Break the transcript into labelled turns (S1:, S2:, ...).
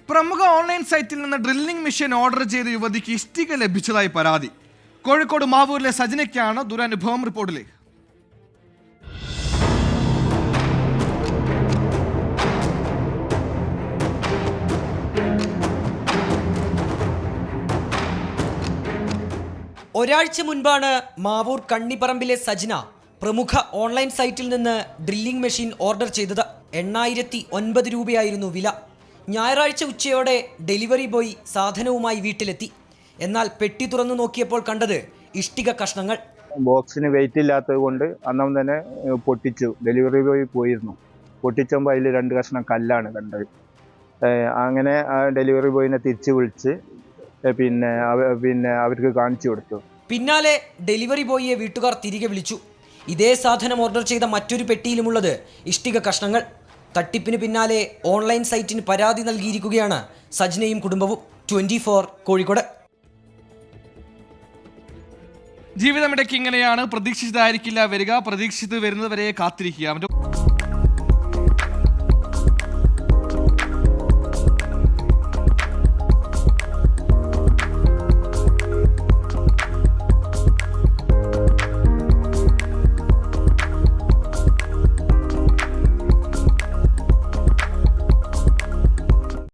S1: പ്രമുഖ ഓൺലൈൻ സൈറ്റിൽ നിന്ന് ഡ്രില്ലിംഗ് മെഷീൻ ഓർഡർ ചെയ്ത യുവതിക്ക് ഇഷ്ടിക ലഭിച്ചതായി പരാതി. കോഴിക്കോട് മാവൂരിലെ സജനയ്ക്കാണ് ദുരനുഭവം. റിപ്പോർട്ടിലേക്ക്.
S2: ഒരാഴ്ച മുൻപാണ് മാവൂർ കണ്ണിപ്പറമ്പിലെ സജന പ്രമുഖ ഓൺലൈൻ സൈറ്റിൽ നിന്ന് ഡ്രില്ലിംഗ് മെഷീൻ ഓർഡർ ചെയ്തത്. 8009 രൂപയായിരുന്നു വില. ഞായറാഴ്ച ഉച്ചയോടെ ഡെലിവറി ബോയ് സാധനവുമായി വീട്ടിലെത്തി. എന്നാൽ പെട്ടി തുറന്നു നോക്കിയപ്പോൾ കണ്ടത് ഇഷ്ടിക കഷ്ണങ്ങൾ.
S3: ബോക്സിന് വെയിറ്റ് ഇല്ലാത്തത് കൊണ്ട് അന്നും തന്നെ പൊട്ടിച്ചു. ഡെലിവറി ബോയ് പോയിരുന്നു. പൊട്ടിച്ചുമ്പോൾ അതിൽ 2 കഷ്ണം കല്ലാണ് കണ്ടത്. അങ്ങനെ ആ ഡെലിവറി ബോയിനെ തിരിച്ചു വിളിച്ച് പിന്നെ അവർക്ക് കാണിച്ചു കൊടുത്തു.
S2: പിന്നാലെ ഡെലിവറി ബോയിയെ വീട്ടുകാർ തിരികെ വിളിച്ചു. ഇതേ സാധനം ഓർഡർ ചെയ്ത മറ്റൊരു പെട്ടിയിലുമുള്ളത് ഇഷ്ടിക കഷ്ണങ്ങൾ. തട്ടിപ്പിന് പിന്നാലെ ഓൺലൈൻ സൈറ്റിന് പരാതി നൽകിയിരിക്കുകയാണ് സജ്നയും കുടുംബവും. 24 കോഴിക്കോട്.
S1: ജീവിതമിടയ്ക്ക് ഇങ്ങനെയാണ്. പ്രതീക്ഷിച്ചതായിരിക്കില്ല വരിക, പ്രതീക്ഷിച്ചത് വരുന്നതുവരെ കാത്തിരിക്കുക.